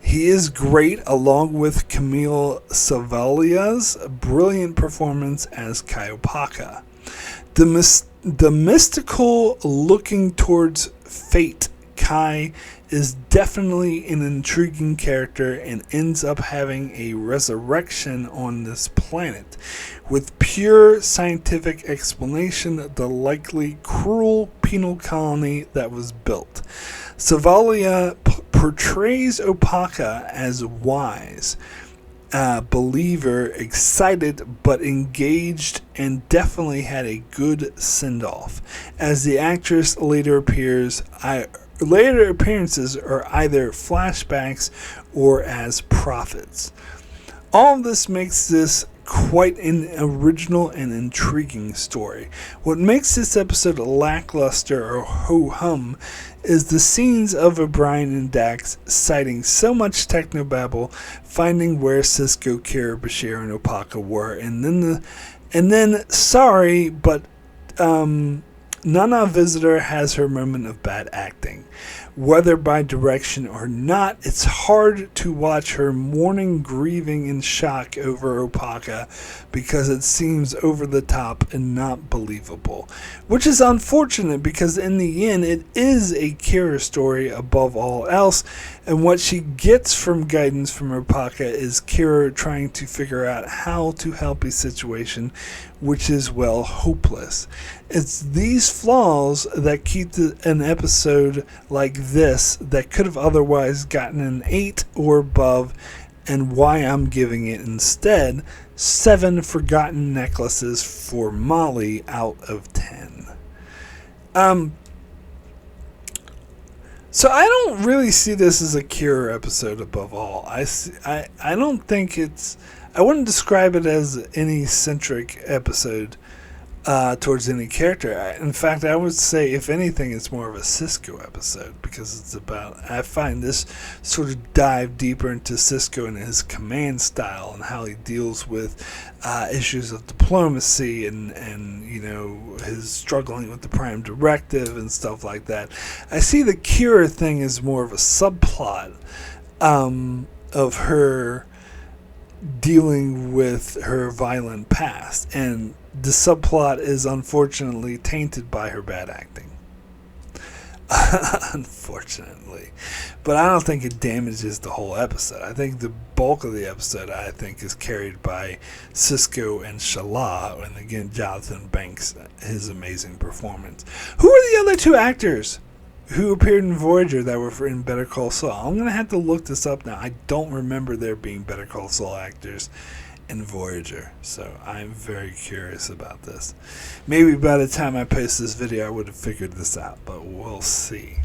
Speaker 1: He is great, along with Camille Savalia's brilliant performance as Kaiopaka. The mystical looking towards fate Kai is definitely an intriguing character, and ends up having a resurrection on this planet. With pure scientific explanation, the likely cruel penal colony that was built. Savalia portrays Opaka as wise, believer, excited but engaged, and definitely had a good send-off. As the actress later appearances are either flashbacks or as prophets. All of this makes this quite an original and intriguing story. What makes this episode lackluster or ho-hum is the scenes of O'Brien and Dax citing so much technobabble, finding where Sisko, Kira, Bashir, and Opaka were, and then sorry, but Nana Visitor has her moment of bad acting. Whether by direction or not, it's hard to watch her mourning, grieving, and shock over Opaka because it seems over the top and not believable. Which is unfortunate because in the end, it is a Kira story above all else, and what she gets from guidance from Opaka is Kira trying to figure out how to help a situation which is, well, hopeless. It's these flaws that keep an episode like this that could have otherwise gotten an 8 or above, and why I'm giving it instead 7 forgotten necklaces for Molly out of 10. So I don't really see this as a Kira episode above all. I don't think I wouldn't describe it as any centric episode towards any character. In fact, I would say, if anything, it's more of a Sisko episode because it's about, I find this sort of dive deeper into Sisko and his command style and how he deals with issues of diplomacy and you know, his struggling with the Prime Directive and stuff like that. I see the Kira thing as more of a subplot of her dealing with her violent past, and the subplot is unfortunately tainted by her bad acting. Unfortunately. But I don't think it damages the whole episode. I think the bulk of the episode, is carried by Sisko and Shala, and again, Jonathan Banks, his amazing performance. Who are the other two actors who appeared in Voyager that were in Better Call Saul? I'm going to have to look this up now. I don't remember there being Better Call Saul actors in Voyager, so I'm very curious about this. Maybe by the time I post this video I would have figured this out, but we'll see.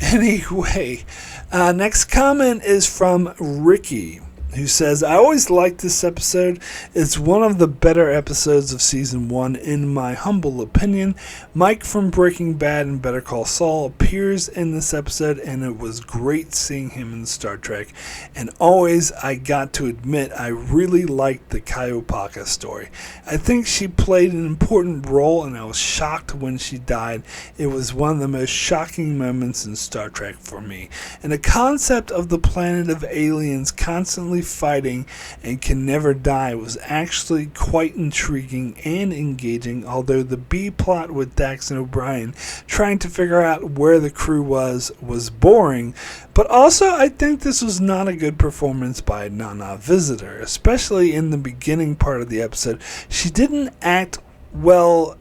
Speaker 1: Anyway, next comment is from Ricky, who says, I always liked this episode. It's one of the better episodes of Season 1 in my humble opinion. Mike from Breaking Bad and Better Call Saul appears in this episode, and it was great seeing him in Star Trek. And always, I got to admit, I really liked the Kai Opaka story. I think she played an important role, and I was shocked when she died. It was one of the most shocking moments in Star Trek for me. And the concept of the planet of aliens constantly fighting and can never die was actually quite intriguing and engaging, although the B plot with Dax and O'Brien trying to figure out where the crew was boring. But also, I think this was not a good performance by Nana Visitor, especially in the beginning part of the episode. She didn't act well,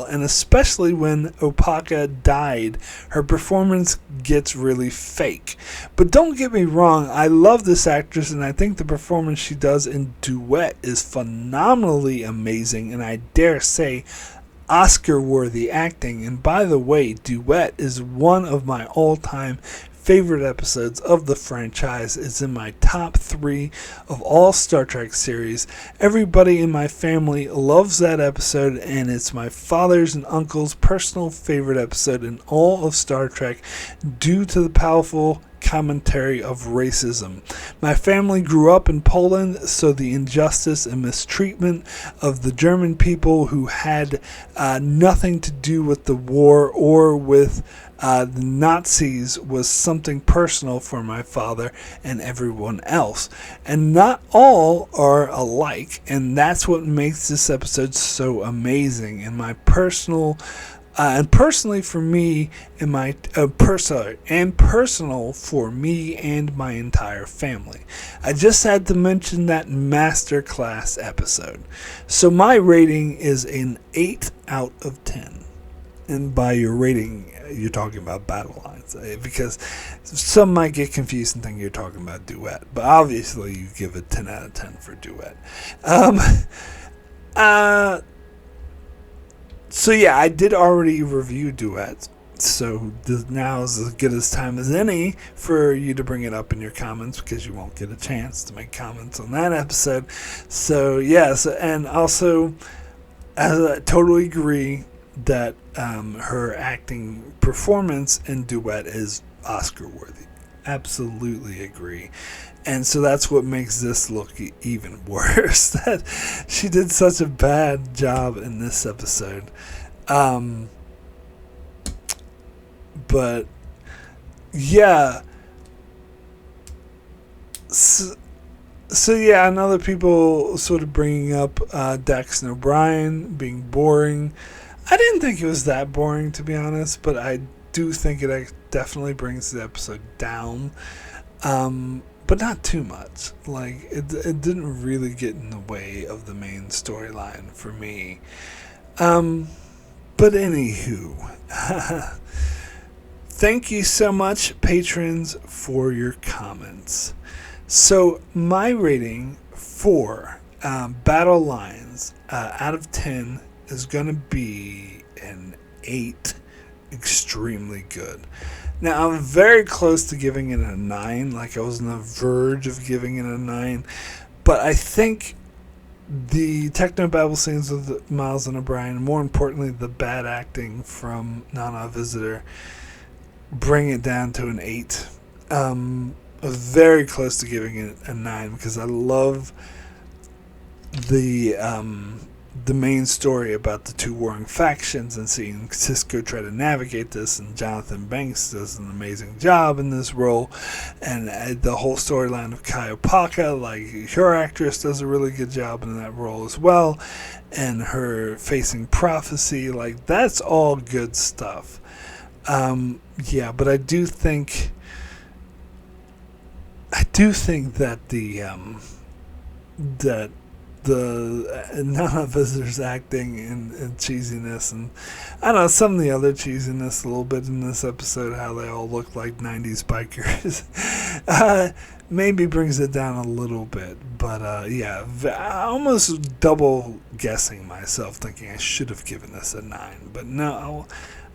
Speaker 1: and especially when Opaka died, her performance gets really fake. But don't get me wrong, I love this actress, and I think the performance she does in Duet is phenomenally amazing, and I dare say Oscar-worthy acting. And by the way, Duet is one of my all-time favorite episodes of the franchise. It's in my top 3 of all Star Trek series. Everybody in my family loves that episode, and it's my father's and uncle's personal favorite episode in all of Star Trek due to the powerful commentary of racism. My family grew up in Poland, so the injustice and mistreatment of the German people who had nothing to do with the war or with the Nazis was something personal for my father and everyone else. And not all are alike, and that's what makes this episode so amazing. And my personal personal for me and my entire family. I just had to mention that masterclass episode. So my rating is an 8 out of 10. And by your rating, you're talking about battle lines, because some might get confused and think you're talking about duet, but obviously you give a 10 out of 10 for duet. So yeah, I did already review duet, so now is as good as time as any for you to bring it up in your comments, because you won't get a chance to make comments on that episode. So yes, and also I totally agree that her acting performance in duet is Oscar worthy. Absolutely agree. And so that's what makes this look even worse, that she did such a bad job in this episode. But yeah, so yeah, and other people sort of bringing up Dax and O'Brien being boring. I didn't think it was that boring, to be honest, but I do think it definitely brings the episode down. But not too much. Like, it didn't really get in the way of the main storyline for me. But anywho, thank you so much, patrons, for your comments. So my rating for Battle Lines out of 10 is going to be an 8. Extremely good. Now, I'm very close to giving it a 9. Like, I was on the verge of giving it a 9. But I think the technobabble scenes with Miles and O'Brien, more importantly, the bad acting from Nana Visitor, bring it down to an 8. I was very close to giving it a 9 because I love the main story about the two warring factions and seeing Cisco try to navigate this, and Jonathan Banks does an amazing job in this role, and the whole storyline of Kai Opaka, like, her actress does a really good job in that role as well, and her facing prophecy, like, that's all good stuff. Yeah, but I do think that the Nana Visitor's acting and cheesiness, and I don't know, some of the other cheesiness a little bit in this episode, how they all look like 90s bikers, maybe brings it down a little bit. But yeah, I almost double guessing myself, thinking I should have given this a 9. But no,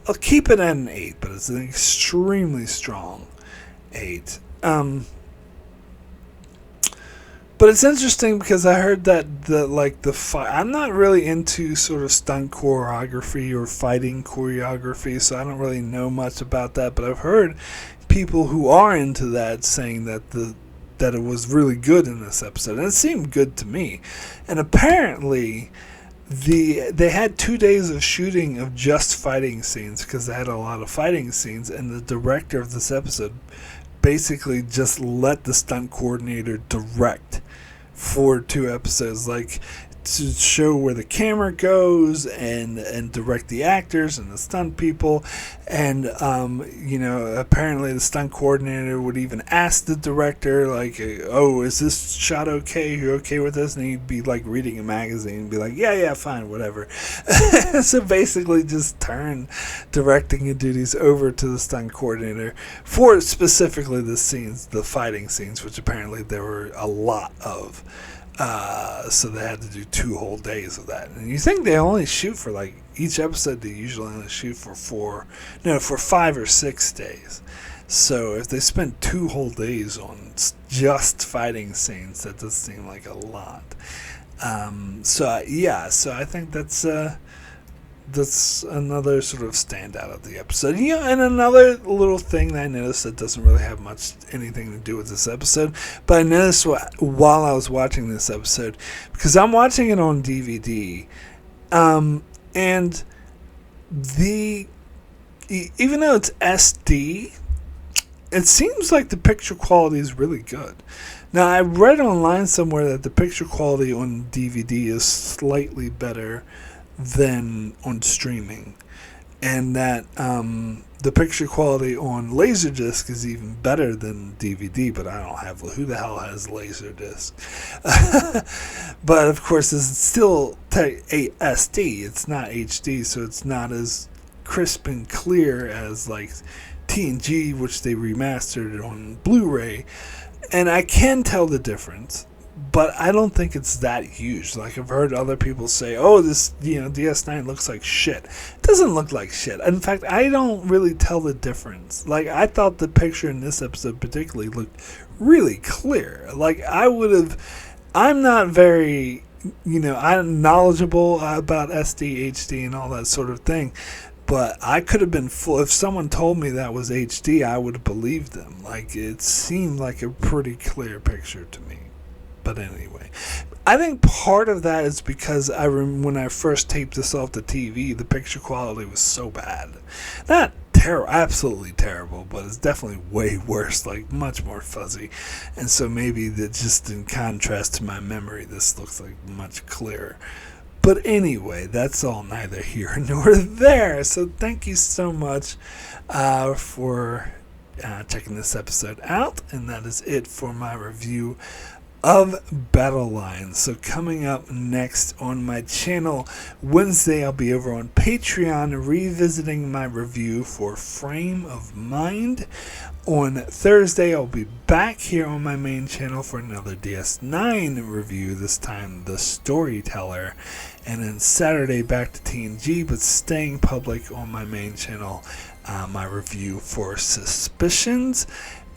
Speaker 1: I'll keep it at an 8, but it's an extremely strong 8. But it's interesting because I heard that I'm not really into sort of stunt choreography or fighting choreography, so I don't really know much about that. But I've heard people who are into that saying that it was really good in this episode, and it seemed good to me. And apparently, they had 2 days of shooting of just fighting scenes because they had a lot of fighting scenes, and the director of this episode basically just let the stunt coordinator direct for 2 episodes, like, to show where the camera goes and direct the actors and the stunt people. And apparently the stunt coordinator would even ask the director, like, oh, is this shot okay? You okay with this? And he'd be like reading a magazine and be like, yeah, fine, whatever. So basically just turn directing duties over to the stunt coordinator for specifically the fighting scenes, which apparently there were a lot of. So they had to do 2 whole days of that. And you think they only shoot for, like, each episode they usually only shoot for 5 or 6 days. So if they spent 2 whole days on just fighting scenes, that does seem like a lot. So I think that's another sort of standout of the episode. And another little thing that I noticed that doesn't really have anything to do with this episode, but I noticed while I was watching this episode, because I'm watching it on DVD, and even though it's SD, it seems like the picture quality is really good. Now, I read online somewhere that the picture quality on DVD is slightly better than on streaming, and that the picture quality on Laserdisc is even better than DVD, but I don't have, who the hell has Laserdisc? But of course, it's still a SD, it's not HD, so it's not as crisp and clear as like TNG, which they remastered on Blu-ray, and I can tell the difference, but I don't think it's that huge. Like, I've heard other people say, oh, this, DS9 looks like shit. It doesn't look like shit. In fact, I don't really tell the difference. Like, I thought the picture in this episode particularly looked really clear. Like, I'm not very, I'm knowledgeable about SD, HD, and all that sort of thing. But I could have been full. If someone told me that was HD, I would have believed them. Like, it seemed like a pretty clear picture to me. But anyway, I think part of that is because when I first taped this off the TV, the picture quality was so bad. Not absolutely terrible, but it's definitely way worse, like much more fuzzy. And so maybe that just in contrast to my memory, this looks like much clearer. But anyway, that's all neither here nor there. So thank you so much for checking this episode out. And that is it for my review of Battle Lines. So coming up next on my channel, Wednesday I'll be over on Patreon revisiting my review for Frame of Mind. On Thursday I'll be back here on my main channel for another DS9 review, this time The Storyteller. And then Saturday back to TNG, but staying public on my main channel, my review for Suspicions.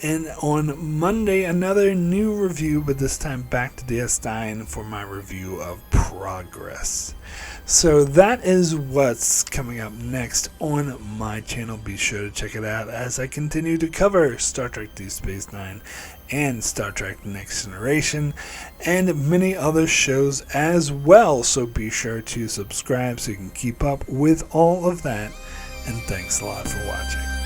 Speaker 1: And on Monday, another new review, but this time back to DS9 for my review of Progress. So that is what's coming up next on my channel. Be sure to check it out as I continue to cover Star Trek Deep Space Nine and Star Trek Next Generation and many other shows as well. So be sure to subscribe so you can keep up with all of that. And thanks a lot for watching.